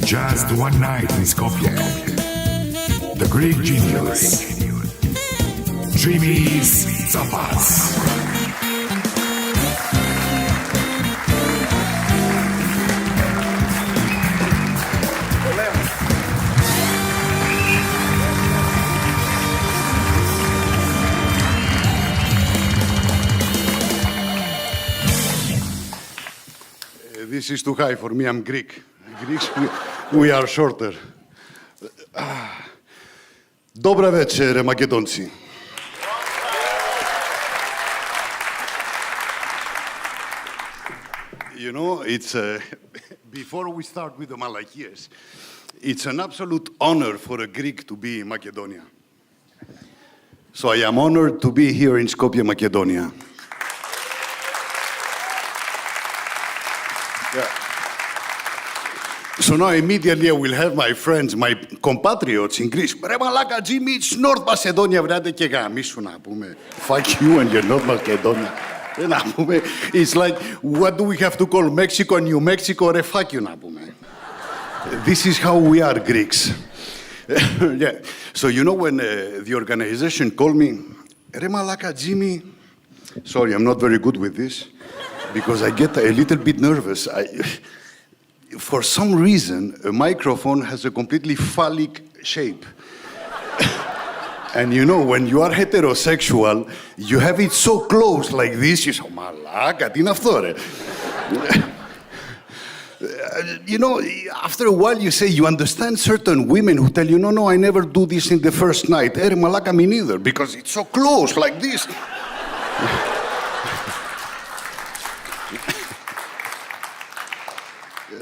Just one night in Skopje. The Greek genius, Џимис Цапас. This is too high for me, I'm Greek. Greeks, we are shorter. Dobra večer, Makedonci. You know, it's before we start with the Malachias, it's an absolute honor for a Greek to be in Macedonia. So I am honored to be here in Skopje, Macedonia. Yeah. So now immediately I will have my friends, my compatriots in Greece. Ρε μαλάκα, Џίμη, it's North Macedonia, βράδυ και γαμίσου να πούμε. Fuck you and your North Macedonia. Να πούμε, it's like, what do we have to call Mexico, New Mexico, ρε fuck you να πούμε. This is how we are Greeks. Yeah. So you know when the organization called me, ρε μαλάκα, Џίμη, sorry, I'm not very good with this, because I get a little bit nervous. For some reason, a microphone has a completely phallic shape. And you know, when you are heterosexual, you have it so close like this, you say, μαλάκα, τι είναι αυτό, ρε. You know, after a while you say, you understand certain women who tell you, no, I never do this in the first night. Ρε μαλάκα, me neither, because it's so close like this.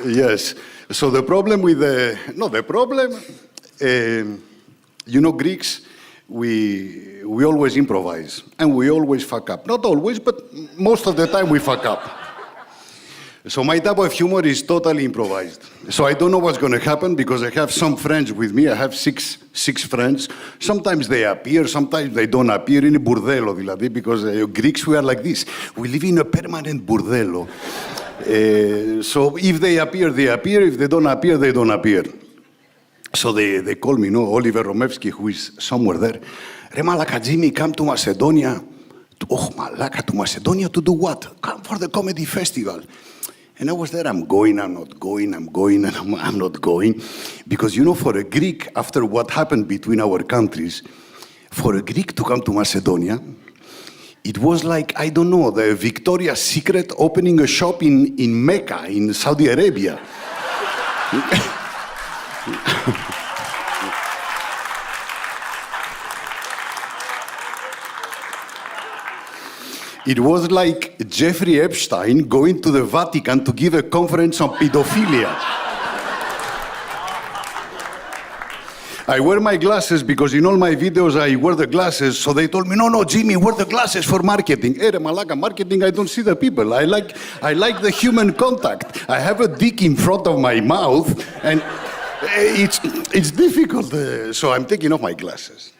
Yes. So the problem with you know, Greeks, we always improvise and we always fuck up. Not always, but most of the time we fuck up. So my type of humor is totally improvised. So I don't know what's going to happen because I have some friends with me. I have six friends. Sometimes they appear, sometimes they don't appear. Είναι μπουρδέλο δηλαδή, because Greeks, we are like this. We live in a permanent μπουρδέλο. So if they appear, they appear. If they don't appear, they don't appear. So they call me, Oliver Romevsky, who is somewhere there. Ρε μαλάκα, Џίμη, come to Macedonia. Oh, μαλάκα, to Macedonia to do what? Come for the comedy festival. And I was there, I'm going, and I'm not going. Because, you know, for a Greek, after what happened between our countries, for a Greek to come to Macedonia, it was like, I don't know, the Victoria's Secret opening a shop in Mecca, in Saudi Arabia. It was like Jeffrey Epstein going to the Vatican to give a conference on pedophilia. I wear my glasses because in all my videos I wear the glasses, so they told me, no, Џίμη, wear the glasses for marketing. Hey, malaka, marketing, I don't see the people. I like the human contact. I have a dick in front of my mouth, and it's difficult, so I'm taking off my glasses.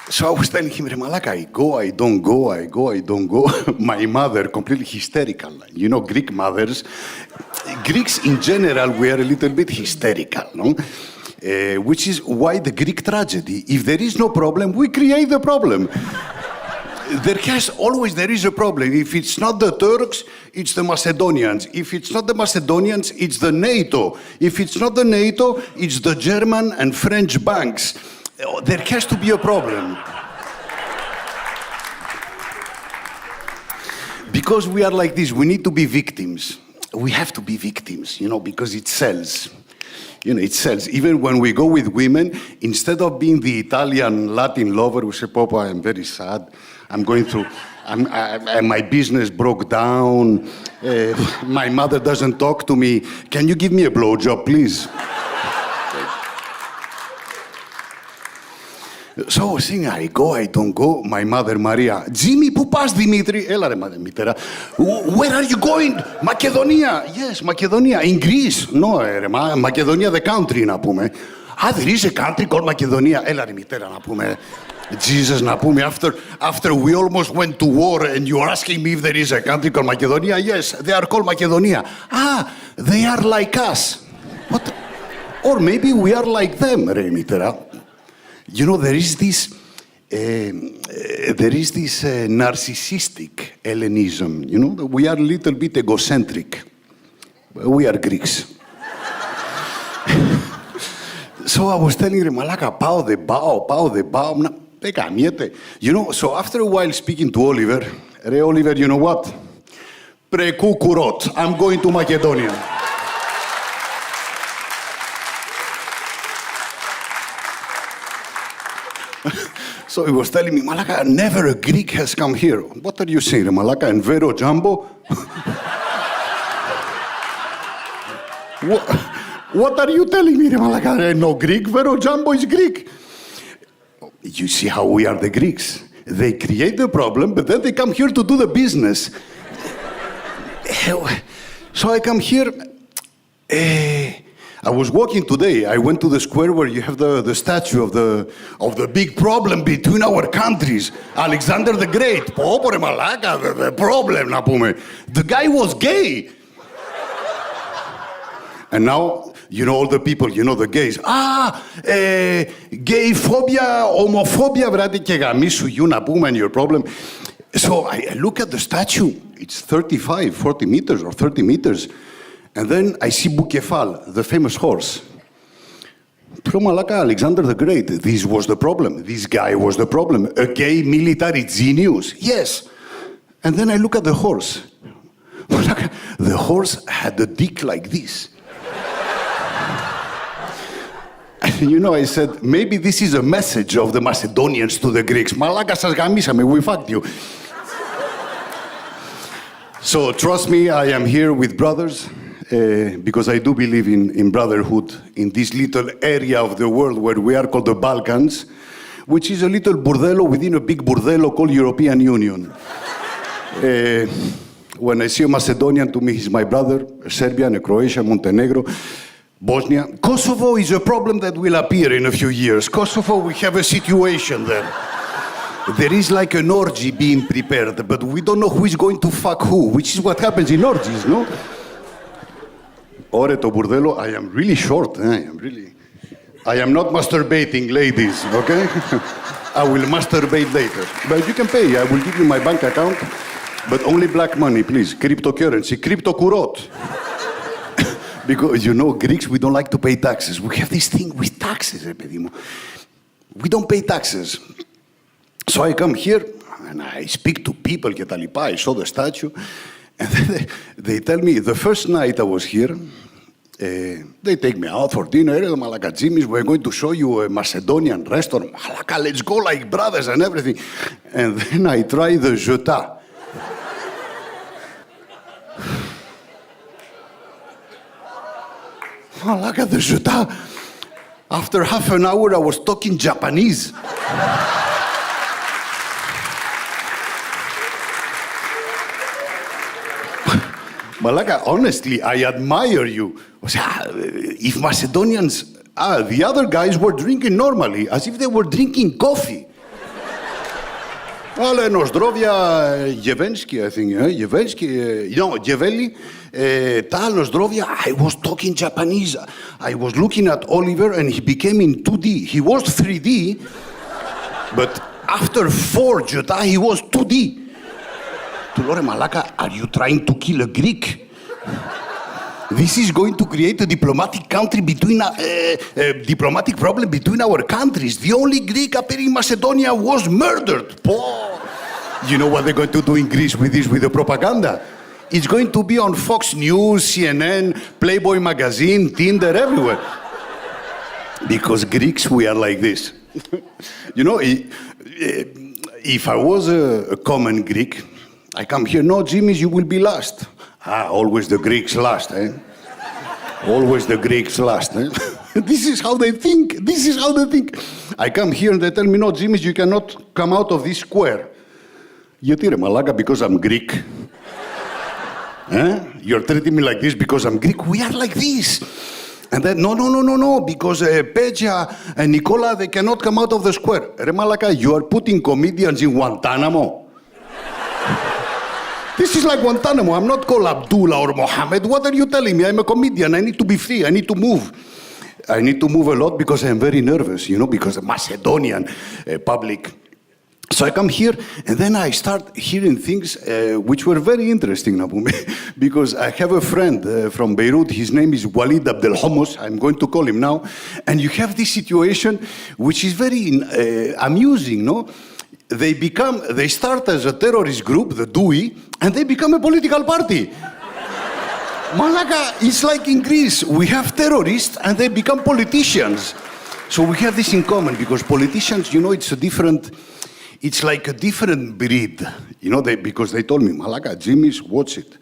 So I was telling him, Malaka, I go, I don't go. My mother, completely hysterical. You know, Greek mothers, Greeks in general, we are a little bit hysterical, no? Which is why the Greek tragedy. If there is no problem, we create the problem. There is a problem. If it's not the Turks, it's the Macedonians. If it's not the Macedonians, it's the NATO. If it's not the NATO, it's the German and French banks. There has to be a problem. Because we are like this, we need to be victims. We have to be victims, you know, because it sells. You know, it sells. Even when we go with women, instead of being the Italian Latin lover who say, Papa, I'm very sad. I'm going through, my business broke down. My mother doesn't talk to me. Can you give me a blowjob, please? So I was saying, I go, I don't go. My mother, Maria, Џίμη, πού πας, Δημήτρη? Έλα ρε μητέρα. Where are you going? Macedonia. Yes, Macedonia. In Greece. No, ρε, Macedonia the country, να πούμε. Ah, there is a country called Macedonia. Έλα ρε μητέρα, να πούμε. Jesus, να πούμε, after we almost went to war and you're asking me if there is a country called Macedonia, yes, they are called Macedonia. Ah, they are like us. What? Or maybe we are like them, ρε μητέρα. You know, there is this narcissistic Hellenism, you know, we are a little bit egocentric. We are Greeks. So I was telling her, Malaka, πάω, δεν πάω, δεν καμιέται. You know, so after a while speaking to Oliver, ρε Oliver, you know what? Πρεκούκουροτ, I'm going to Macedonia. So he was telling me, Malaka, never a Greek has come here. What are you saying, Malaka, and Vero Jumbo? What are you telling me, Malaka? No Greek, Vero Jumbo is Greek. You see how we are the Greeks. They create the problem, but then they come here to do the business. So I come here. I was walking today. I went to the square where you have the statue of the big problem between our countries. Alexander the Great. Popore Malaka, the problem, na πούμε. The guy was gay. And now, you know, all the people, you know, the gays. Gay phobia, homophobia, βράδυ και γαμίσου, you να πούμε, and your problem. So I look at the statue. It's 35, 40 meters or 30 meters. And then I see Bukefal, the famous horse. Pro Malaka, Alexander the Great, this was the problem. This guy was the problem. A gay military genius. Yes. And then I look at the horse. Malaka, the horse had a dick like this. And you know, I said, maybe this is a message of the Macedonians to the Greeks. Malaka σας γαμίσαμε, we fucked you. So trust me, I am here with brothers. Because I do believe in brotherhood in this little area of the world where we are called the Balkans, which is a little bordello within a big bordello called European Union. When I see a Macedonian, to me he's my brother, a Serbian, a Croatia, Montenegro, Bosnia. Kosovo is a problem that will appear in a few years. Kosovo, we have a situation there. There is like an orgy being prepared, but we don't know who is going to fuck who, which is what happens in orgies, no? Ore to burdello, I am really short. I am not masturbating, ladies, okay? I will masturbate later. But you can pay. I will give you my bank account, but only black money, please. Cryptocurrency, cryptokurot. Because, you know, Greeks, we don't like to pay taxes. We have this thing with taxes, we don't pay taxes. So I come here, and I speak to people, I saw the statue. And then they tell me, the first night I was here, they take me out for dinner. Malaka, Џимис, we're going to show you a Macedonian restaurant. Malaka, let's go like brothers and everything. And then I try the jeta. Malaka, the jeta. After half an hour, I was talking Japanese. Malaka, honestly, I admire you. If Macedonians, the other guys were drinking normally, as if they were drinking coffee. Ale Nozdrovia Jevensky, I think, Jevensky, no, Jeveli, ta Nozdrovia, I was talking Japanese. I was looking at Oliver and he became in 2D. He was 3D, but after 4 Jota, he was 2D. Lore Malaka, are you trying to kill a Greek? This is going to create a diplomatic country between diplomatic problem between our countries. The only Greek appearing in Macedonia was murdered. You know what they're going to do in Greece with this, with the propaganda? It's going to be on Fox News, CNN, Playboy magazine, Tinder, everywhere. Because Greeks, we are like this. You know, if I was a common Greek, I come here, no, Џимис, you will be last. Always the Greeks last, eh? Always the Greeks last, eh? This is how they think. This is how they think. I come here and they tell me, no, Џимис, you cannot come out of this square. Γιατί ρε μαλάκα, because I'm Greek. You're treating me like this because I'm Greek. We are like this. And then, no, because Peja and Nicola, they cannot come out of the square. Remalaka, you are putting comedians in Guantanamo. This is like Guantanamo. I'm not called Abdullah or Mohammed. What are you telling me? I'm a comedian. I need to be free. I need to move. I need to move a lot because I'm very nervous, because the Macedonian public. So I come here, and then I start hearing things which were very interesting, Nabume, because I have a friend from Beirut. His name is Walid Abdel Homos. I'm going to call him now. And you have this situation which is very amusing, no? They start as a terrorist group, the DUI, and they become a political party. Malaga, it's like in Greece. We have terrorists and they become politicians. So we have this in common because politicians, it's like a different breed. Because they told me, Malaga, Џимис, watch it.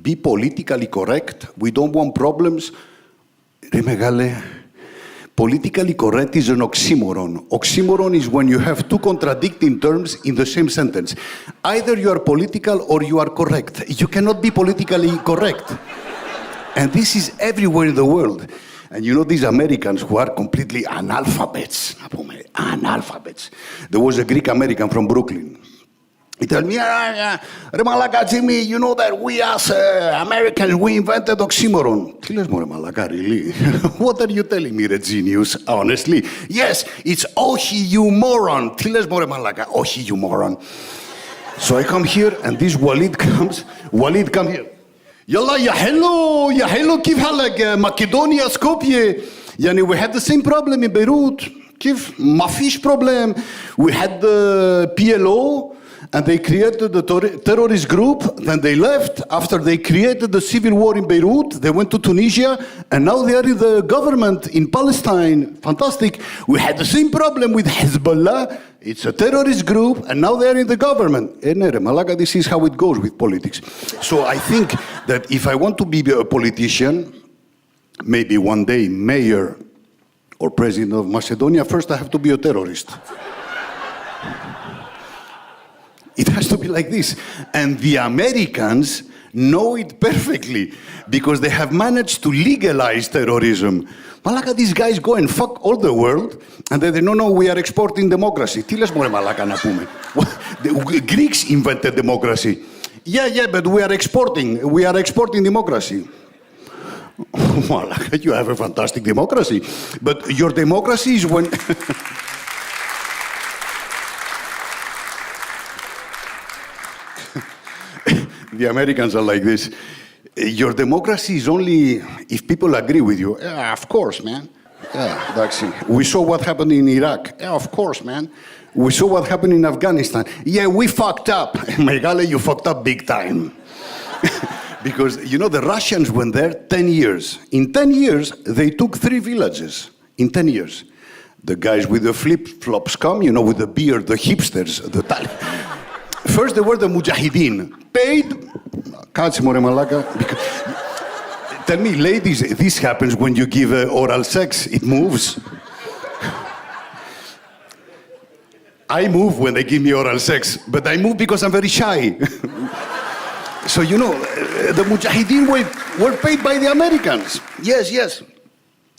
Be politically correct. We don't want problems. Politically correct is an oxymoron. Oxymoron is when you have two contradicting terms in the same sentence. Either you are political or you are correct. You cannot be politically correct. And this is everywhere in the world. And these Americans who are completely analphabets. Analphabets. There was a Greek American from Brooklyn. He told me, Remalaga, Jimmy, you know that we as Americans, we invented oxymoron. Really? What are you telling me, the genius? Honestly. Yes, it's oxymoron. Oxymoron. So I come here, and this Walid comes. Walid, come here. Yalla, ya hello, kif halak, Makedonija, Skopje. We had the same problem in Beirut. Kif, mafish problem. We had the PLO. And they created the terrorist group, then they left. After they created the civil war in Beirut, they went to Tunisia, and now they are in the government in Palestine. Fantastic. We had the same problem with Hezbollah. It's a terrorist group, and now they are in the government. Malaga, this is how it goes with politics. So I think that if I want to be a politician, maybe one day mayor or president of Macedonia, first I have to be a terrorist. It has to be like this. And the Americans know it perfectly because they have managed to legalize terrorism. Malaka, these guys go and fuck all the world, and they say, no, we are exporting democracy. Tilas more malaka na pume. The Greeks invented democracy. Yeah, but we are exporting democracy. Malaka, you have a fantastic democracy. But your democracy is when... The Americans are like this. Your democracy is only if people agree with you. Yeah, of course, man. Yeah, that's it. We saw what happened in Iraq. Yeah, of course, man. We saw what happened in Afghanistan. Yeah, we fucked up. Megale, you fucked up big time. Because, the Russians went there 10 years. In 10 years, they took 3 villages. In 10 years. The guys with the flip-flops come, with the beard, the hipsters, the First, they were the Mujahideen. Paid. Tell me, ladies, this happens when you give oral sex. It moves. I move when they give me oral sex, but I move because I'm very shy. So, the Mujahideen were paid by the Americans. Yes.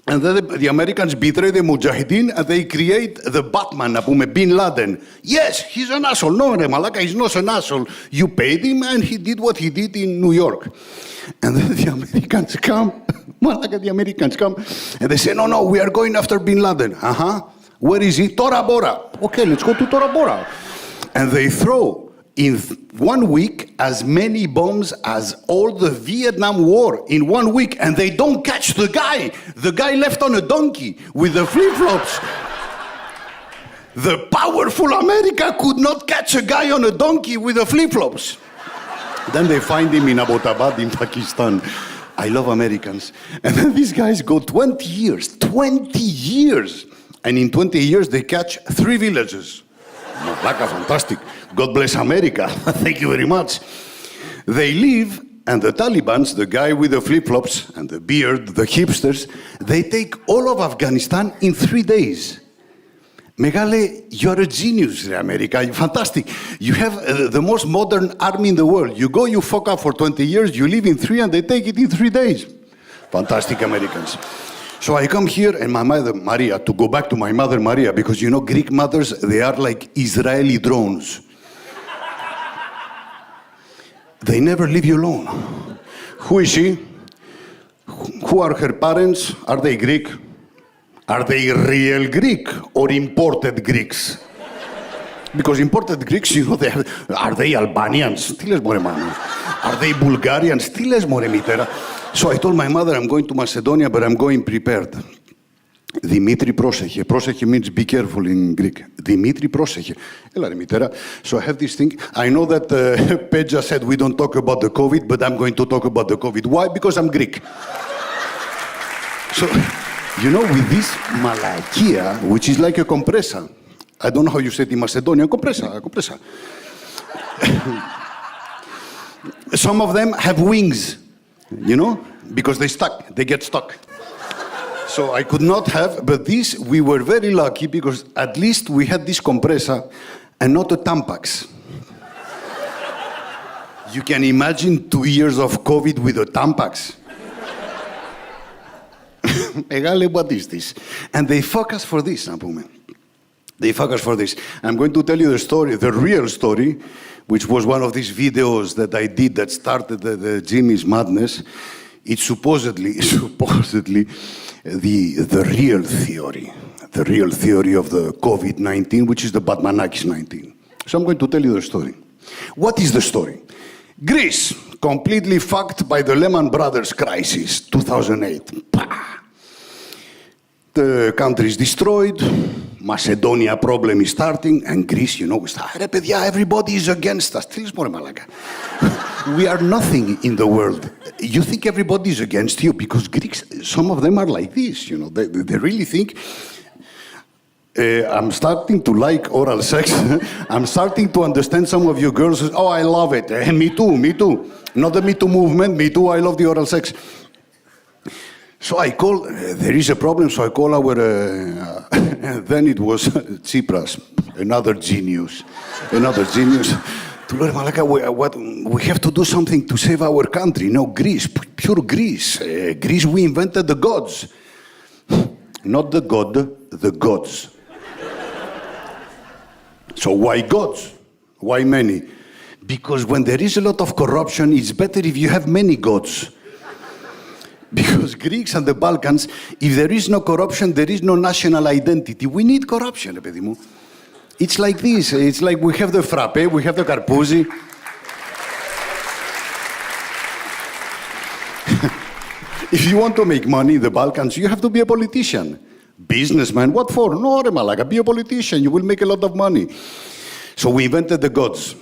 And then the Americans betray the Mujahideen and they create the Batman, Bin Laden. Yes, he's an asshole. No, Malaka, he's not an asshole. You paid him and he did what he did in New York. And then the Americans come, Malaka, the Americans come, and they say, no, we are going after Bin Laden. Where is he? Tora Bora. Okay, let's go to Tora Bora. And they throw in 1 week as many bombs as all the Vietnam War in 1 week, and they don't catch the guy. The guy left on a donkey with the flip-flops. The powerful America could not catch a guy on a donkey with the flip-flops. Then they find him in Abbottabad in Pakistan. I love Americans. And then these guys go 20 years. And in 20 years, they catch 3 villages. Malaka, fantastic. God bless America. Thank you very much. They leave, and the Taliban, the guy with the flip-flops and the beard, the hipsters, they take all of Afghanistan in 3 days. Megale, you're a genius, America. Fantastic. You have the most modern army in the world. You go, you fuck up for 20 years, you live in 3, and they take it in 3 days. Fantastic Americans. So I come here, and my mother, Maria, to go back to my mother, Maria, because you know, Greek mothers, they are like Israeli drones. They never leave you alone. Who is she? Who are her parents? Are they Greek? Are they real Greek or imported Greeks? Because imported Greeks, you know, are they Albanians? Are they Bulgarians? So I told my mother, I'm going to Macedonia, but I'm going prepared. Dimitri πρόσεχε. Πρόσεχε means be careful in Greek. Dimitri πρόσεχε. Έλα ρε μητέρα. So I have this thing. I know that Pedja said we don't talk about the COVID, but I'm going to talk about the COVID. Why? Because I'm Greek. So, you know, with this malakia, which is like a compressor. I don't know how you say it in Macedonia. Compressor. Some of them have wings, you know, because they get stuck. So I could not have, but this, we were very lucky because at least we had this compressor and not a Tampax. You can imagine 2 years of COVID with a Tampax. Egale, what is this? And they fuck us for this, Napume. They fuck us for this. I'm going to tell you the story, the real story, which was one of these videos that I did that started the Џимис madness. It's supposedly the real theory of the COVID-19, which is the Batmanakis 19. So I'm going to tell you the story. What is the story? Greece, completely fucked by the Lehman Brothers crisis, 2008. Pah! The country is destroyed. Macedonia problem is starting, and Greece, you know, everybody is against us. We are nothing in the world. You think everybody is against you because Greeks, some of them are like this, you know. They really think, I'm starting to like oral sex. I'm starting to understand some of you girls. Oh, I love it. Me too. Not the Me Too movement. Me too, I love the oral sex. So I call, there is a problem, so I call our, then it was Tsipras, another genius. We have to do something to save our country. No, Greece, pure Greece. Greece, we invented the gods. Not the god, the gods. So why gods? Why many? Because when there is a lot of corruption, it's better if you have many gods. Because Greeks and the Balkans, if there is no corruption, there is no national identity. We need corruption, επέδι. It's like this. It's like we have the frappe, we have the karpouzi. If you want to make money in the Balkans, you have to be a politician. Businessman, what for? No, re malaga, be a politician, you will make a lot of money. So we invented the gods.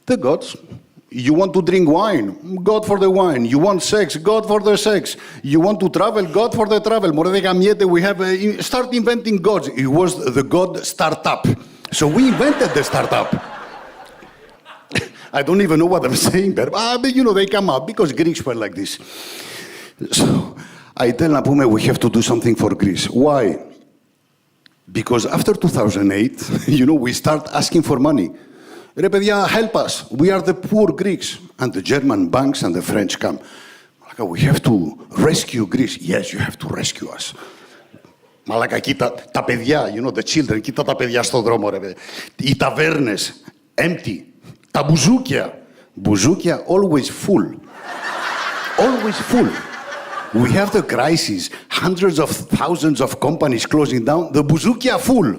The gods. You want to drink wine? God for the wine. You want sex? God for the sex. You want to travel? God for the travel. We have start inventing gods. It was the god startup. So we invented the startup. I don't even know what I'm saying, but you know, they come out because Greeks were like this. So I tell Napume we have to do something for Greece. Why? Because after 2008, you know, we start asking for money. Ρε παιδιά, help us. We are the poor Greeks. And the German banks and the French come. We have to rescue Greece. Yes, you have to rescue us. Μαλάκα, κοίτα τα παιδιά, you know, the children, κοίτα τα παιδιά στον δρόμο, ρε παιδιά. Οι ταβέρνες, empty. Τα μπουζούκια, always full. Always full. We have the crisis, hundreds of thousands of companies closing down, the μπουζούκια full.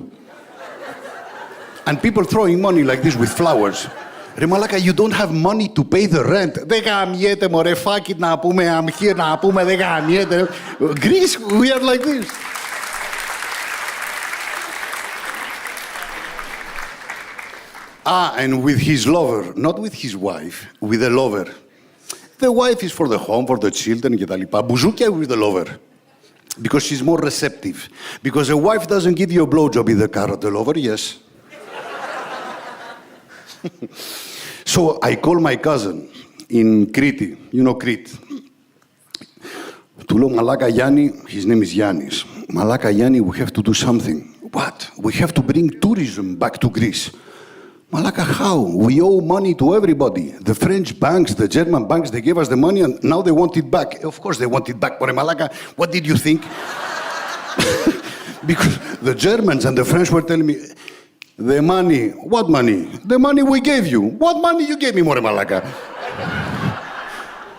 And people throwing money like this with flowers. Ρε μαλάκα, you don't have money to pay the rent. Δεν γαμιέται μωρέ, fuck it, να πούμε, I'm here, να πούμε, δεν γαμιέται. Greece, we are like this. And with his lover, not with his wife, with the lover. The wife is for the home, for the children, κτλ. Μπουζούκια with the lover. Because she's more receptive. Because a wife doesn't give you a blowjob in the car, the lover, yes. So I call my cousin in Crete, you know Crete. Του λέω, Μαλάκα Γιάννη, his name is Yannis. Μαλάκα Γιάννη, we have to do something. What? We have to bring tourism back to Greece. Malaka, how? We owe money to everybody. The French banks, the German banks, they gave us the money and now they want it back. Of course they want it back. But Malaka, what did you think? Because the Germans and the French were telling me, the money, what money? The money we gave you. What money you gave me, More Malaka?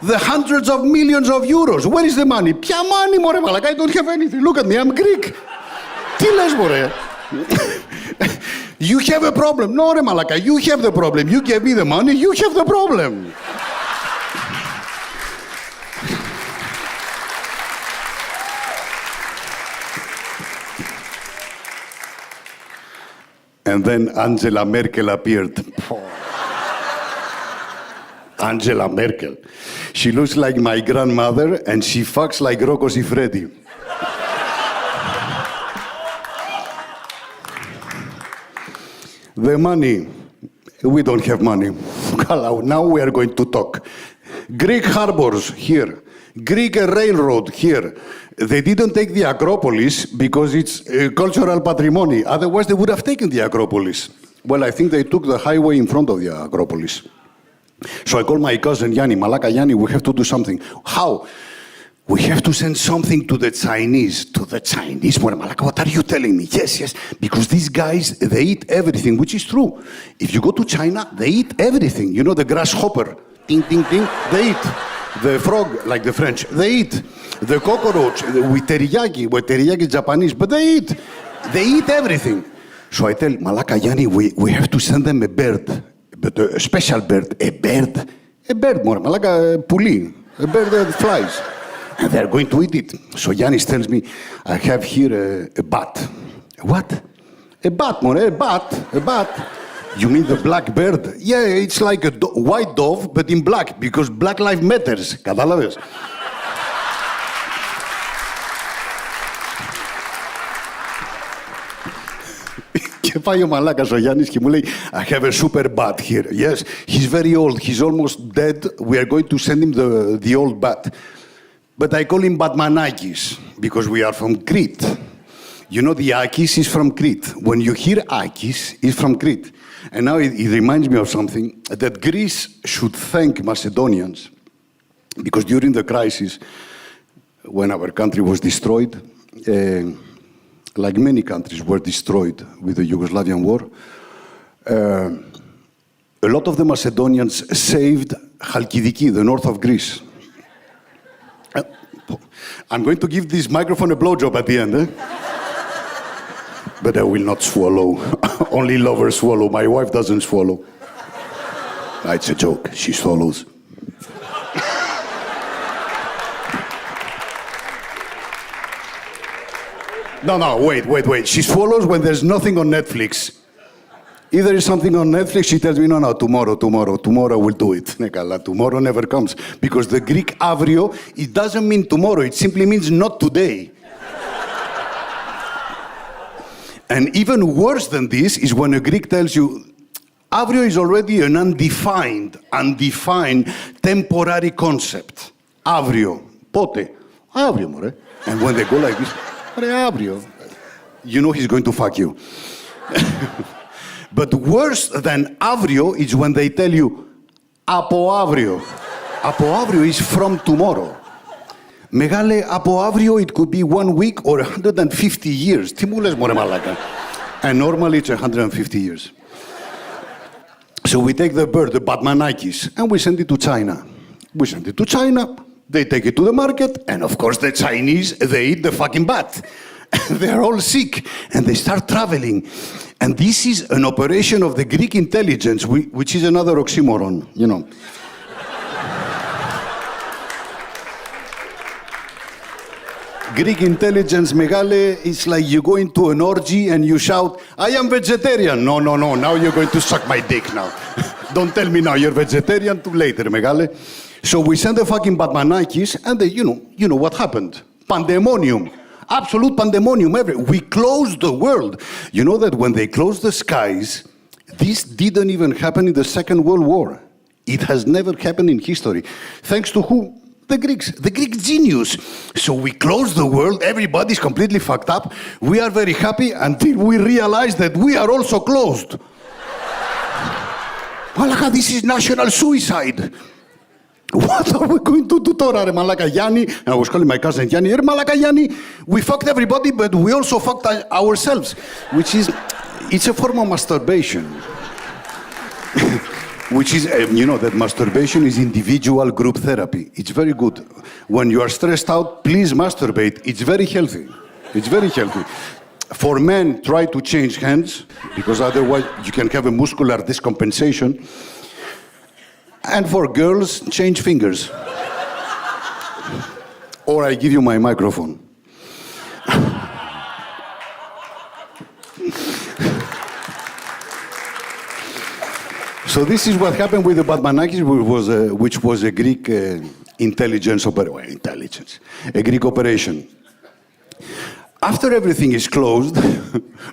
The hundreds of millions of euros. Where is the money? Pia money, More Malaka. I don't have anything. Look at me, I'm Greek. Tiles, More. You have a problem. No, Re Malaka, you have the problem. You gave me the money, you have the problem. And then Angela Merkel appeared. Angela Merkel. She looks like my grandmother and she fucks like Rocco Siffredi. The money, we don't have money. Now we are going to talk. Greek harbors here. Greek railroad here. They didn't take the Acropolis because it's cultural patrimony. Otherwise, they would have taken the Acropolis. Well, I think they took the highway in front of the Acropolis. So I called my cousin Yanni, Malaka Yanni, we have to do something. How? We have to send something to the Chinese. To the Chinese? Malaka, what are you telling me? Yes, yes. Because these guys, they eat everything, which is true. If you go to China, they eat everything. You know the grasshopper? Ting, ting, ting. They eat. The frog, like the French, they eat. The cockroach, with teriyaki Japanese, but they eat. They eat everything. So I tell Malaka Yanni, we have to send them a bird, but a special bird. A bird, more. Malaka puli, a bird that flies. And they're going to eat it. So Yanis tells me, I have here a bat. What? A bat, more, a bat. You mean the black bird? Yeah, it's like a white dove, but in black, because Black Lives Matters. Κατάλαβες? Και πάει ο μαλάκας ο Γιάννης και μου λέει, I have a super bat here. Yes, he's very old. He's almost dead. We are going to send him the old bat. But I call him Batmanakis, because we are from Crete. You know, the Akis is from Crete. When you hear Akis, it's from Crete. And now it reminds me of something, that Greece should thank Macedonians, because during the crisis, when our country was destroyed, like many countries were destroyed with the Yugoslavian war, a lot of the Macedonians saved Chalkidiki, the north of Greece. I'm going to give this microphone a blowjob at the end, eh? But I will not swallow. Only lovers swallow. My wife doesn't swallow. It's a joke. She swallows. No, wait. She swallows when there's nothing on Netflix. If there is something on Netflix, she tells me, no, tomorrow we'll do it. Tomorrow never comes. Because the Greek avrio, it doesn't mean tomorrow, it simply means not today. And even worse than this is when a Greek tells you, avrio is already an undefined, temporary concept. Avrio. Pote. Avrio, more. And when they go like this, avrio, you know he's going to fuck you. But worse than avrio is when they tell you, apo avrio. Apo avrio is from tomorrow. Megale apo avrio, it could be 1 week or 150 years. Timules more malaka. And normally it's 150 years. So we take the bird, the Batmanakis, and we send it to China. They take it to the market, and of course the Chinese, they eat the fucking bat. They're all sick, and they start traveling. And this is an operation of the Greek intelligence, which is another oxymoron, you know. Greek intelligence, megale, it's like you go into an orgy and you shout, I am vegetarian. No, now you're going to suck my dick now. Don't tell me now you're vegetarian, too later, megale. So we send the fucking Batmanakis, and they, you know what happened. Pandemonium. Absolute pandemonium everywhere. We closed the world. You know that when they closed the skies, this didn't even happen in the Second World War. It has never happened in history. Thanks to who? The Greeks, the Greek genius. So we closed the world, everybody's completely fucked up. We are very happy until we realize that we are also closed. Malaka, this is national suicide. What are we going to do, Tora? Malaka Yanni, and I was calling my cousin Yanni, Malaka Yanni, we fucked everybody, but we also fucked ourselves, which is, it's a form of masturbation. Which is, you know, that masturbation is individual group therapy. It's very good. When you are stressed out, please masturbate. It's very healthy. It's very healthy. For men, try to change hands, because otherwise you can have a muscular discompensation. And for girls, change fingers. Or I give you my microphone. So this is what happened with the Batmanakis, which was a Greek intelligence, a Greek operation. After everything is closed,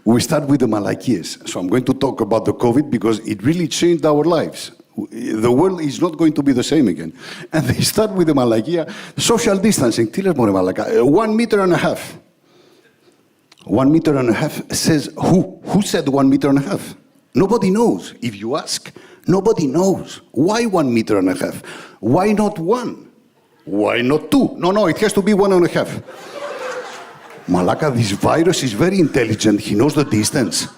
we start with the Malakias. So I'm going to talk about the COVID because it really changed our lives. The world is not going to be the same again. And they start with the Malakia, social distancing. 1.5 meters. 1.5 meters says who? Who said 1.5 meters? Nobody knows. If you ask, nobody knows. Why 1.5 meters? Why not 1? Why not 2? No, it has to be 1.5. Malaka, this virus is very intelligent. He knows the distance.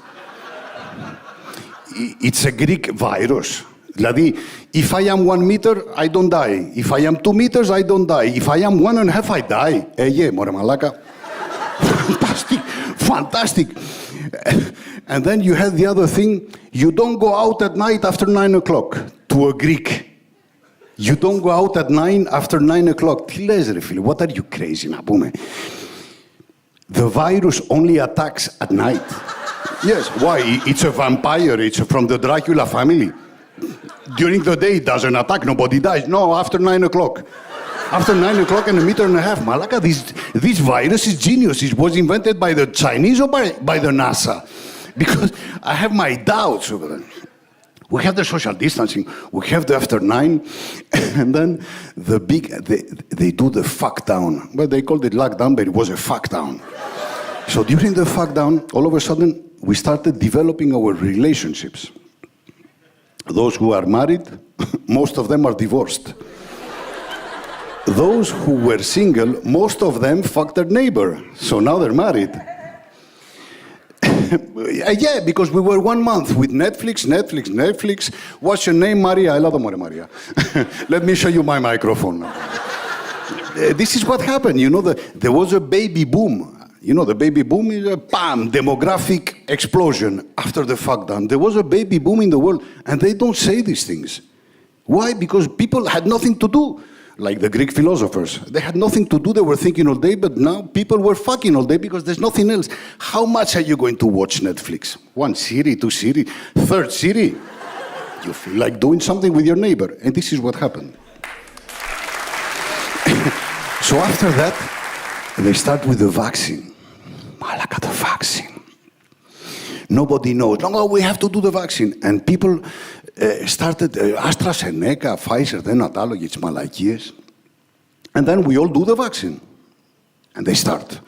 It's a Greek virus. If I am 1 meter, I don't die. If I am 2 meters, I don't die. If I am 1.5, I die. Yeah, more Malaka. Fantastic. And then you have the other thing. You don't go out at night after 9 o'clock. To a Greek. You don't go out at 9 after 9 o'clock. What are you crazy? The virus only attacks at night. Yes, why? It's a vampire. It's from the Dracula family. During the day, it doesn't attack. Nobody dies. No, after 9 o'clock. After 9 o'clock and 1.5 meters. Malaka, this virus is genius. It was invented by the Chinese or by the NASA? Because I have my doubts over that. We have the social distancing. We have the after 9. And then they do the fuck down. Well, they called it lockdown, but it was a fuck down. So during the fuck down, all of a sudden, we started developing our relationships. Those who are married, most of them are divorced. Those who were single, most of them fucked their neighbor. So now they're married. Yeah, because we were 1 month with Netflix. What's your name, Maria? I love the Maria. Let me show you my microphone now. This is what happened. You know, there was a baby boom. You know, the baby boom is a demographic explosion after the fuck down. There was a baby boom in the world, and they don't say these things. Why? Because people had nothing to do. Like the Greek philosophers. They had nothing to do, they were thinking all day, but now people were fucking all day because there's nothing else. How much are you going to watch Netflix? 1 series, 2 series, 3rd series? You feel like doing something with your neighbor, and this is what happened. So after that, they start with the vaccine. Malaka, the vaccine. Nobody knows. No, we have to do the vaccine. And people started AstraZeneca, Pfizer, then autologous malakias. And then we all do the vaccine. And they start.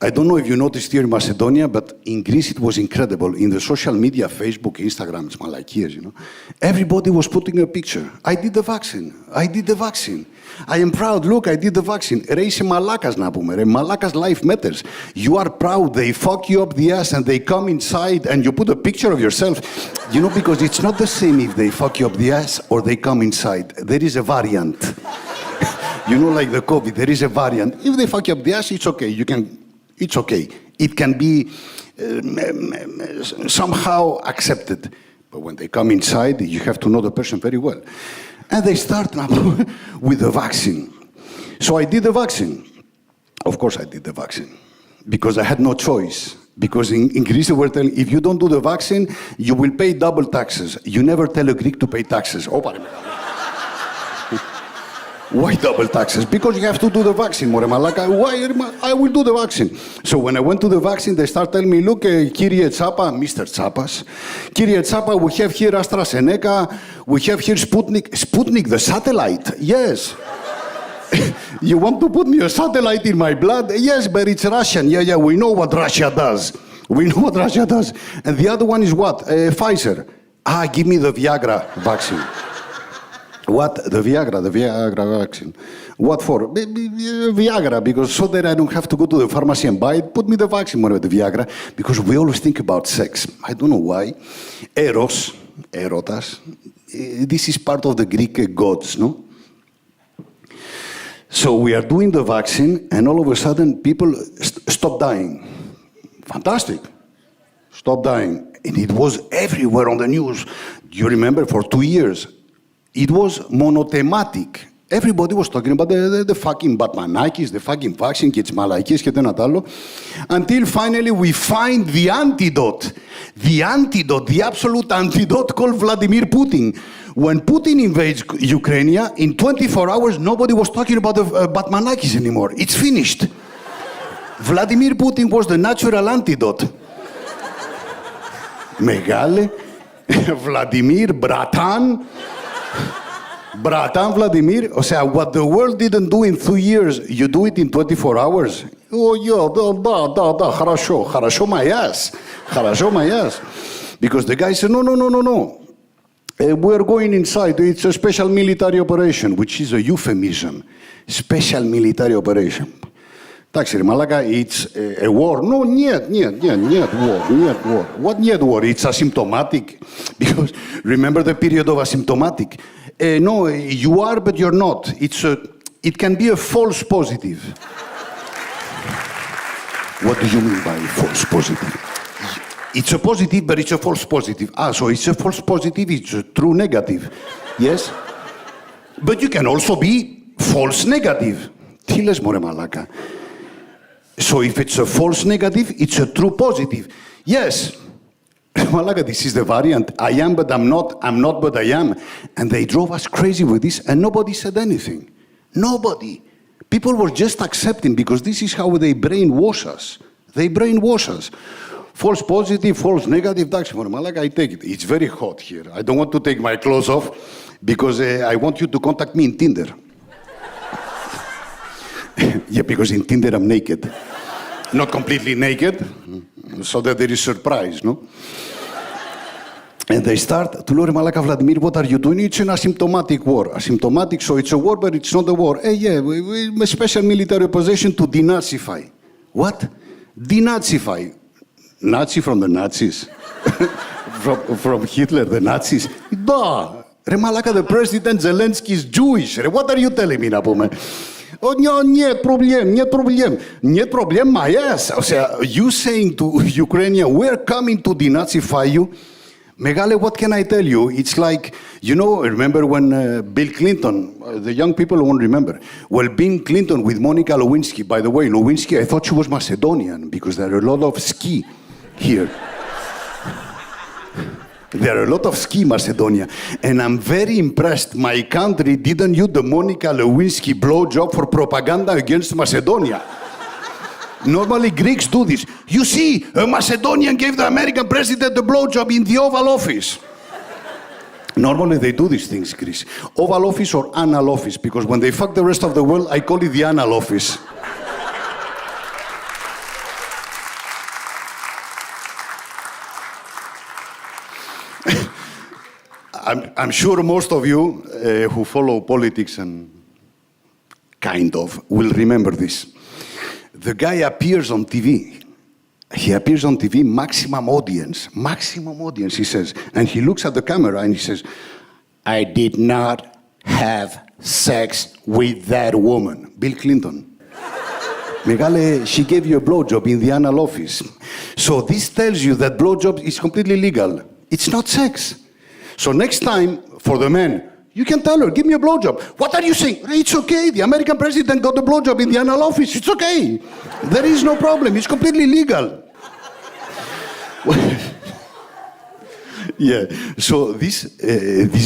I don't know if you noticed here in Macedonia, but in Greece it was incredible. In the social media, Facebook, Instagram, it's malakias, you know. Everybody was putting a picture. I did the vaccine. I did the vaccine. I am proud. Look, I did the vaccine. Ρε είσαι μαλάκας να πούμε. Ρε μαλάκας life matters. You are proud. They fuck you up the ass and they come inside and you put a picture of yourself. You know, because it's not the same if they fuck you up the ass or they come inside. There is a variant. You know, like the COVID, there is a variant. If they fuck you up the ass, it's okay. It's okay. It can be somehow accepted. But when they come inside, you have to know the person very well. And they start now with the vaccine. So I did the vaccine. Of course I did the vaccine. Because I had no choice. Because in Greece they were telling, if you don't do the vaccine, you will pay double taxes. You never tell a Greek to pay taxes. Why double taxes? Because you have to do the vaccine, more malaka. Why? I will do the vaccine. So when I went to the vaccine, they start telling me, look, Kyrie Tsapa, Mr. Tsapas, Kyrie Tsapa, we have here AstraZeneca, we have here Sputnik. Sputnik, the satellite, yes. You want to put me a satellite in my blood? Yes, but it's Russian. Yeah, we know what Russia does. We know what Russia does. And the other one is what? Pfizer. Give me the Viagra vaccine. What? The Viagra vaccine. What for? Viagra, because so that I don't have to go to the pharmacy and buy it. Put me the vaccine, whatever, the Viagra, because we always think about sex. I don't know why. Erotas. This is part of the Greek gods, no? So we are doing the vaccine, and all of a sudden, people stop dying. Fantastic. Stop dying. And it was everywhere on the news. Do you remember, for 2 years, it was monothematic. Everybody was talking about the fucking Batmanakis, the fucking vaccine, και τις μαλαϊκές και το ένα τ' άλλο. Until finally we find the antidote. The antidote, the absolute antidote called Vladimir Putin. When Putin invades Ukraine, in 24 hours, nobody was talking about the Batmanakis anymore. It's finished. Vladimir Putin was the natural antidote. Μεγάλε, Vladimir, Bratan Vladimir, o sea, what the world didn't do in 2 years, you do it in 24 hours. Oh, yeah, da, хорошо my ass. Because the guy said, no. We're going inside. It's a special military operation, which is a euphemism. Special military operation. Εντάξει, ρε μαλάκα, it's a war. No, нет war. What нет war? It's asymptomatic. Because remember the period of asymptomatic? No, you are, but you're not. It can be a false positive. What do you mean by false positive? It's a positive, but it's a false positive. So it's a false positive, it's a true negative. Yes? But you can also be false negative. Τι λες μωρέ μαλάκα? So if it's a false negative, it's a true positive. Yes. Malaga, this is the variant. I am, but I'm not, but I am. And they drove us crazy with this, and nobody said anything. Nobody. People were just accepting, because this is how they brainwash us. They brainwash us. False positive, false negative. Malaga, I take it. It's very hot here. I don't want to take my clothes off, because I want you to contact me in Tinder. Yeah, because in Tinder I'm naked. Not completely naked, so that there is surprise, no? And they start, του λέω ρε μαλάκα Vladimir, what are you doing? It's an asymptomatic war. Asymptomatic, so it's a war, but it's not a war. Yeah, a special military operation to denazify. What? Denazify. Nazi from the Nazis? from Hitler, the Nazis? Da! Ρε μαλάκα, the president Zelensky is Jewish. What are you telling me, να πούμε? Oh, no, нет проблем, my ass. O sea, you saying to Ukraine, we're coming to denazify you. Megale, what can I tell you? It's like, remember when Bill Clinton, the young people won't remember. Well, Bill Clinton with Monica Lewinsky. By the way, Lewinsky, I thought she was Macedonian, because there are a lot of ski here. There are a lot of ski Macedonia. And I'm very impressed. My country didn't use the Monica Lewinsky blowjob for propaganda against Macedonia. Normally Greeks do this. You see, a Macedonian gave the American president the blowjob in the Oval Office. Normally they do these things, Greece. Oval Office or Anal Office, because when they fuck the rest of the world, I call it the Anal Office. I'm sure most of you who follow politics and kind of will remember this. The guy appears on TV. He appears on TV, maximum audience, he says. And he looks at the camera and he says, I did not have sex with that woman. Bill Clinton. Megale, she gave you a blowjob in the Anal Office. So this tells you that blowjob is completely legal. It's not sex. So next time, for the men, you can tell her, give me a blowjob. What are you saying? It's okay. The American president got the blowjob in the Anal Office. It's okay. There is no problem. It's completely legal. Yeah. So this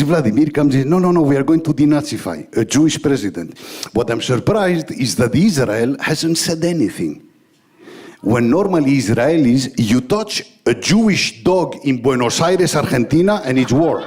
Vladimir comes in, no, we are going to denazify a Jewish president. What I'm surprised is that Israel hasn't said anything. When normally Israelis, you touch a Jewish dog in Buenos Aires, Argentina, and it's war.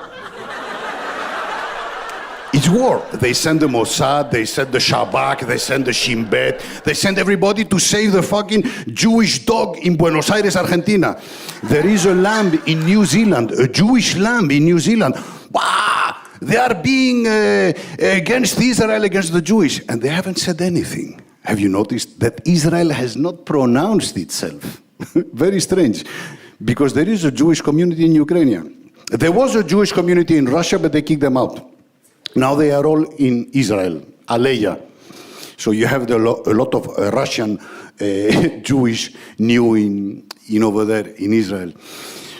It's war. They send the Mossad, they send the Shabak, they send the Shin Bet, they send everybody to save the fucking Jewish dog in Buenos Aires, Argentina. There is a lamb in New Zealand, a Jewish lamb in New Zealand. Wow! They are being against Israel, against the Jewish, and they haven't said anything. Have you noticed that Israel has not pronounced itself? Very strange, because there is a Jewish community in Ukraine. There was a Jewish community in Russia, but they kicked them out. Now they are all in Israel, Aleya. So you have a lot of Russian Jewish new in over there in Israel.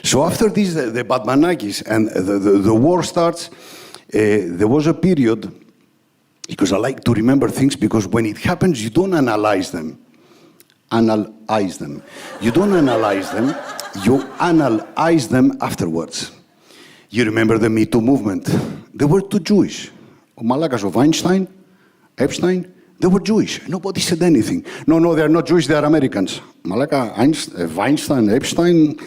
So after this, the Batmanakis and the war starts, there was a period, because I like to remember things, because when it happens, you don't analyze them. Analyze them. You don't analyze them, you analyze them afterwards. You remember the Me Too movement. They were too Jewish. Malakas of Einstein, Epstein, they were Jewish. Nobody said anything. No, they are not Jewish, they are Americans. Malaka, Weinstein, Epstein,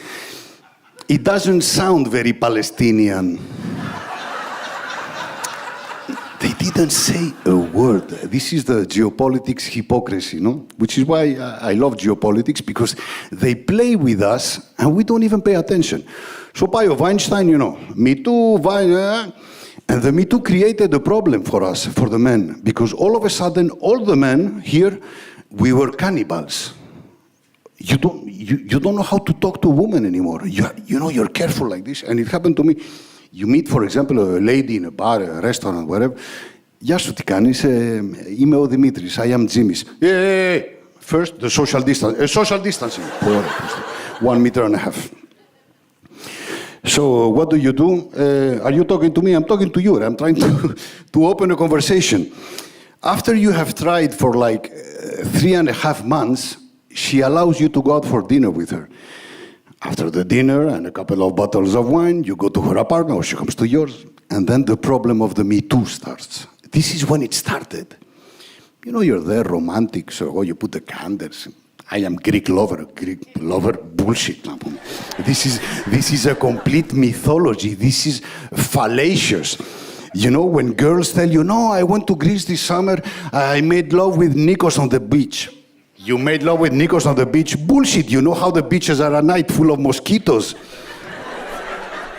it doesn't sound very Palestinian. They didn't say a word. This is the geopolitics hypocrisy, no? Which is why I love geopolitics, because they play with us and we don't even pay attention. So by Weinstein, you know, Me Too, and the Me Too created a problem for us, for the men, because all of a sudden, all the men here, we were cannibals. You don't know how to talk to a woman anymore. You know, you're careful like this, and it happened to me. You meet, for example, a lady in a bar, a restaurant, whatever. Γεια σου, τι κάνεις? Είμαι ο Δημήτρης. I am Џимис. First, the social distance. Social distancing. 1.5 meters. So what do? Are you talking to me? I'm talking to you. I'm trying to open a conversation. After you have tried for like 3.5 months, she allows you to go out for dinner with her. After the dinner and a couple of bottles of wine, you go to her apartment or she comes to yours. And then the problem of the Me Too starts. This is when it started. You know, you're there romantic, so you put the candles. I am Greek lover, bullshit. This is a complete mythology. This is fallacious. You know, when girls tell you, no, I went to Greece this summer, I made love with Nikos on the beach. You made love with Nikos on the beach? Bullshit. You know how the beaches are at night, full of mosquitoes.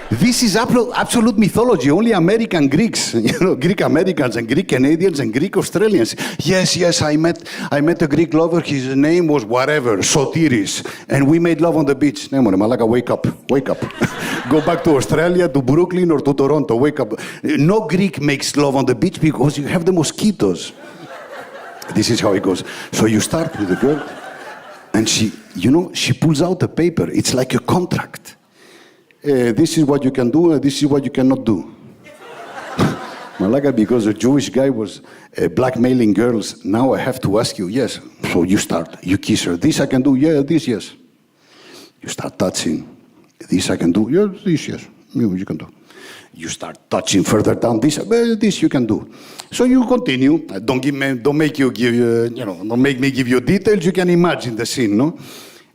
This is absolute mythology. Only American Greeks, you know, Greek Americans and Greek Canadians and Greek Australians. Yes, I met a Greek lover. His name was whatever, Sotiris, and we made love on the beach. No, Malaka, wake up. Go back to Australia, to Brooklyn or to Toronto. Wake up. No Greek makes love on the beach because you have the mosquitoes. This is how it goes. So you start with the girl, and she pulls out a paper. It's like a contract. This is what you can do, and this is what you cannot do. Malaka, because a Jewish guy was blackmailing girls, now I have to ask you, yes. So you start, you kiss her. This I can do, yeah, this, yes. You start touching. This I can do, yeah, this, yes. You can do. You start touching further down, this you can do. So you continue. Don't make me give you details. You can imagine the scene, no?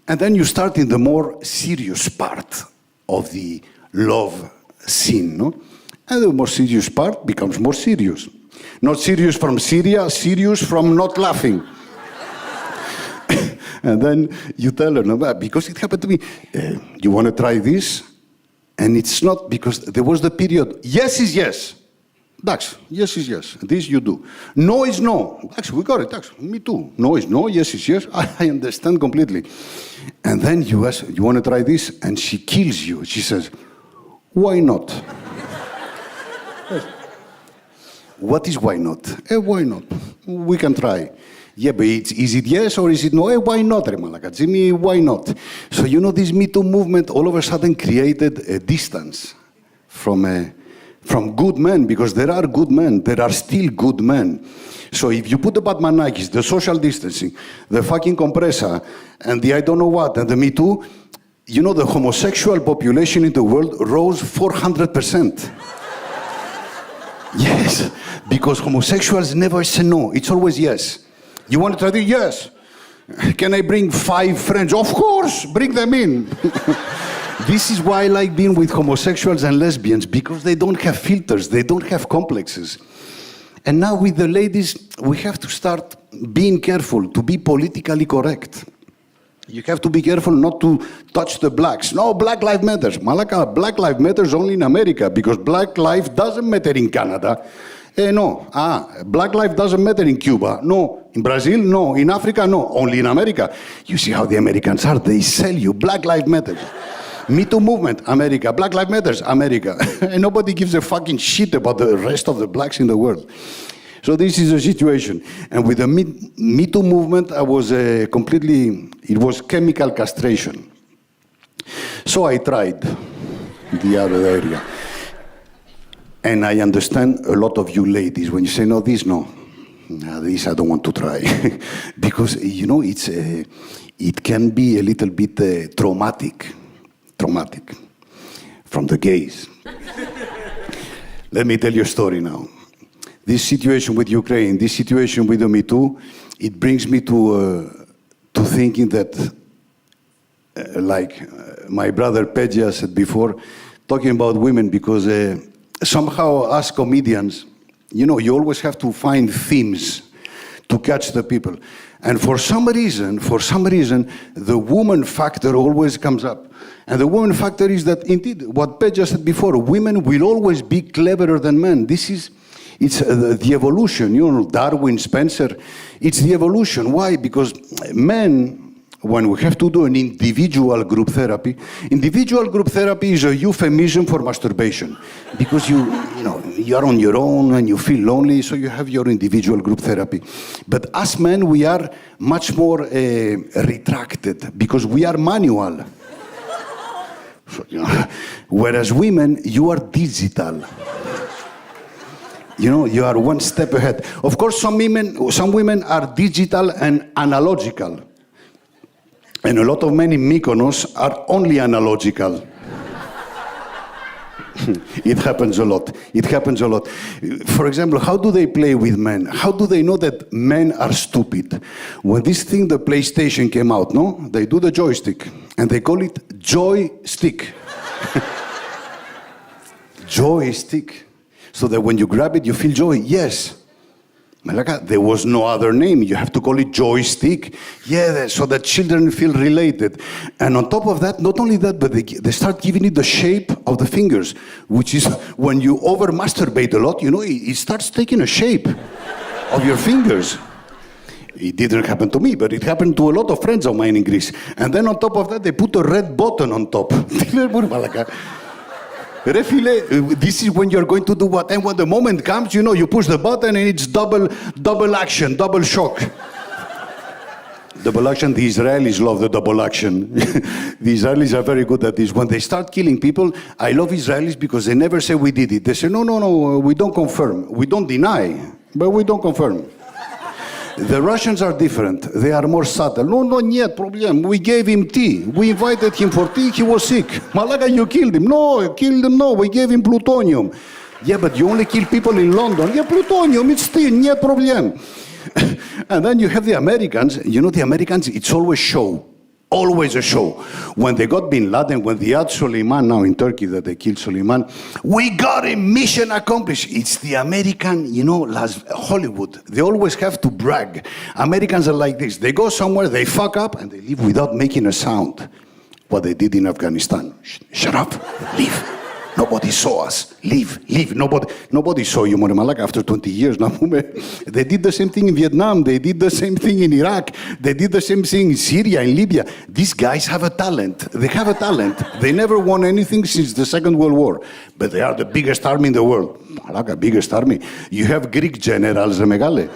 And then you start in the more serious part of the love scene, no? And the more serious part becomes more serious. Not serious from Syria, serious from not laughing. And then you tell her, no, because it happened to me, you want to try this? And it's not, because there was the period, yes is yes. Dax, yes is yes. This you do. No is no. Dax, we got it, Dax. Me too. No is no, yes is yes. I understand completely. And then you ask, you want to try this? And she kills you. She says, why not? What is why not? Why not? We can try. Yeah, but is it yes or is it no? Why not, Remalaka? Jimmy, why not? So you know, this Me Too movement all of a sudden created a distance from good men, because there are good men. There are still good men. So if you put the Batmanakis, the social distancing, the fucking compressor, and the I don't know what, and the Me Too, you know, the homosexual population in the world rose 400%. Yes, because homosexuals never say no. It's always yes. You want to try this? Yes. Can I bring 5 friends? Of course, bring them in. This is why I like being with homosexuals and lesbians, because they don't have filters, they don't have complexes. And now with the ladies, we have to start being careful to be politically correct. You have to be careful not to touch the blacks. No, Black Lives Matter. Malaka, Black Lives Matter only in America because Black life doesn't matter in Canada. No. Black life doesn't matter in Cuba. No. In Brazil? No. In Africa? No. Only in America. You see how the Americans are. They sell you Black Lives Matter. Me Too movement, America. Black Lives Matter, America. And nobody gives a fucking shit about the rest of the blacks in the world. So this is the situation. And with the Me Too movement, I was it was chemical castration. So I tried the other area. And I understand a lot of you ladies, when you say, no, this I don't want to try. Because, it can be a little bit traumatic from the gays. Let me tell you a story now. This situation with Ukraine, this situation with the Me Too, it brings me to thinking that, like my brother Pedja said before, talking about women, because somehow us comedians, you always have to find themes to catch the people. And for some reason, the woman factor always comes up. And the woman factor is that, indeed, what Pedja said before, women will always be cleverer than men. It's the evolution, Darwin, Spencer. It's the evolution. Why? Because men, when we have to do an individual group therapy is a euphemism for masturbation. Because you're on your own and you feel lonely, so you have your individual group therapy. But us men, we are much more retracted because we are manual. So, whereas women, you are digital. You are one step ahead. Of course, some women are digital and analogical. And a lot of men in Mykonos are only analogical. It happens a lot. For example, how do they play with men? How do they know that men are stupid? When this thing, the PlayStation came out, they do the joystick. And they call it joystick. Joystick. So that when you grab it, you feel joy. Yes. Malaka, there was no other name. You have to call it joystick. Yeah, so that children feel related. And on top of that, not only that, but they start giving it the shape of the fingers, which is when you over-masturbate a lot, it starts taking a shape of your fingers. It didn't happen to me, but it happened to a lot of friends of mine in Greece. And then on top of that, they put a red button on top. This is when you're going to do what? And when the moment comes, you push the button and it's double action, double shock. Double action, the Israelis love the double action. The Israelis are very good at this. When they start killing people, I love Israelis because they never say we did it. They say, no, we don't confirm. We don't deny, but we don't confirm. The Russians are different. They are more subtle. No, yet problem. We gave him tea. We invited him for tea. He was sick. Malaga, you killed him. No. We gave him plutonium. Yeah, but you only kill people in London. Yeah, plutonium, it's tea. No problem. And then you have the Americans. The Americans, it's always show. Always a show. When they got Bin Laden, when they had Suleiman now in Turkey, that they killed Suleiman, we got him, mission accomplished. It's the American, Hollywood. They always have to brag. Americans are like this. They go somewhere, they fuck up, and they leave without making a sound. What they did in Afghanistan. Shut up, leave. Nobody saw us. Leave. Nobody saw you, Moremalak, after 20 years. They did the same thing in Vietnam. They did the same thing in Iraq. They did the same thing in Syria, in Libya. These guys have a talent. They have a talent. They never won anything since the Second World War. But they are the biggest army in the world. Malaka, biggest army. You have Greek generals, Megale.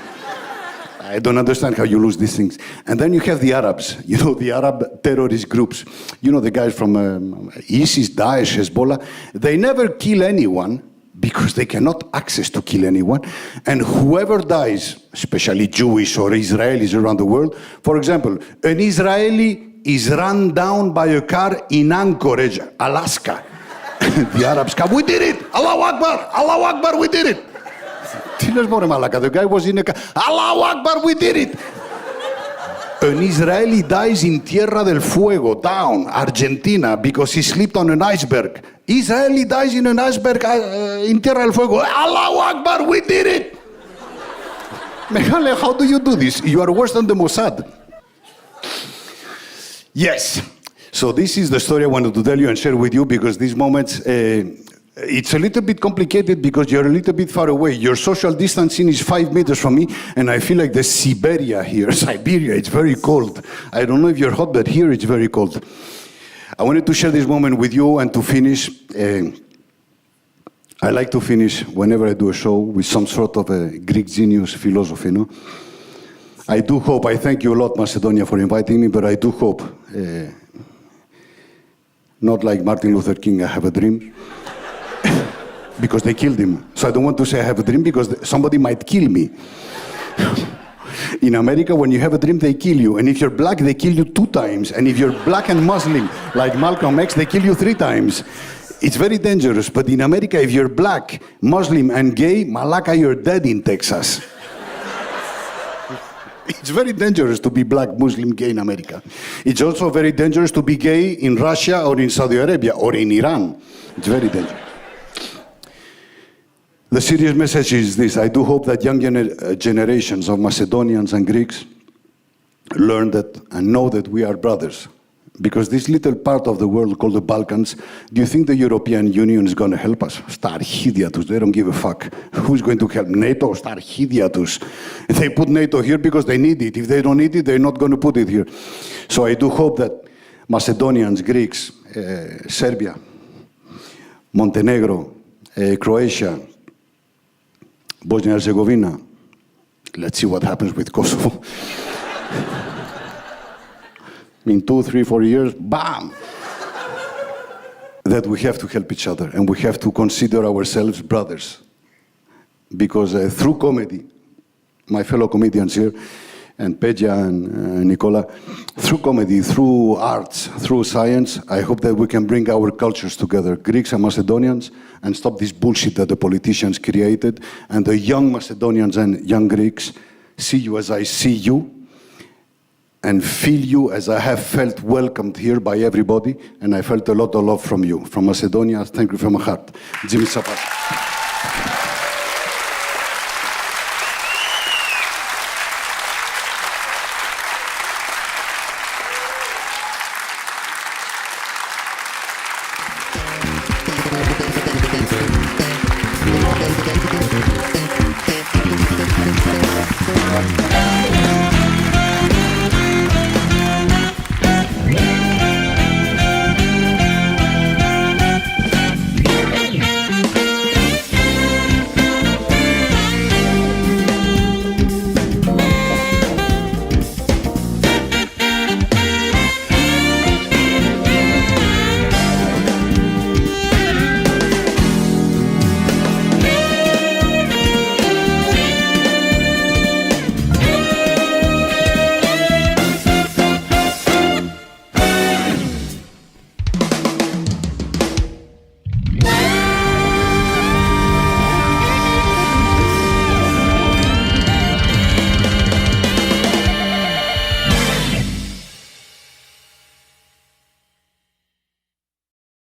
I don't understand how you lose these things. And then you have the Arabs, the Arab terrorist groups. The guys from ISIS, Daesh, Hezbollah. They never kill anyone because they cannot access to kill anyone. And whoever dies, especially Jewish or Israelis around the world, for example, an Israeli is run down by a car in Anchorage, Alaska. The Arabs come, we did it! Allahu Akbar, we did it! The guy was in a car. Allahu Akbar, we did it. An Israeli dies in Tierra del Fuego, down, Argentina, because he slipped on an iceberg. Israeli dies in an iceberg in Tierra del Fuego. Allahu Akbar, we did it. Mehale, how do you do this? You are worse than the Mossad. Yes. So this is the story I wanted to tell you and share with you because these moments, it's a little bit complicated because you're a little bit far away. Your social distancing is 5 meters from me, and I feel like the Siberia here, Siberia, it's very cold. I don't know if you're hot, but here it's very cold. I wanted to share this moment with you and to finish. I like to finish whenever I do a show with some sort of a Greek genius philosophy, no? I do hope, I thank you a lot, Macedonia, for inviting me, but I do hope, not like Martin Luther King, I have a dream, because they killed him. So I don't want to say I have a dream because somebody might kill me. In America, when you have a dream, they kill you. And if you're black, they kill you 2 times. And if you're black and Muslim, like Malcolm X, they kill you 3 times. It's very dangerous. But in America, if you're black, Muslim, and gay, malaka, you're dead in Texas. It's very dangerous to be black, Muslim, gay in America. It's also very dangerous to be gay in Russia or in Saudi Arabia or in Iran. It's very dangerous. The serious message is this. I do hope that young generations of Macedonians and Greeks learn that and know that we are brothers. Because this little part of the world called the Balkans, do you think the European Union is going to help us? Starhidiatus, they don't give a fuck. Who's going to help? NATO? Starhidiatus. They put NATO here because they need it. If they don't need it, they're not going to put it here. So I do hope that Macedonians, Greeks, Serbia, Montenegro, Croatia, Bosnia-Herzegovina, let's see what happens with Kosovo. In 2, 3, 4 years, bam! That we have to help each other and we have to consider ourselves brothers. Because through comedy, my fellow comedians here, and Peja and Nicola, through comedy, through arts, through science, I hope that we can bring our cultures together, Greeks and Macedonians, and stop this bullshit that the politicians created. And the young Macedonians and young Greeks see you as I see you, and feel you as I have felt welcomed here by everybody, and I felt a lot of love from you. From Macedonia, thank you from my heart. Џимис, Цапас.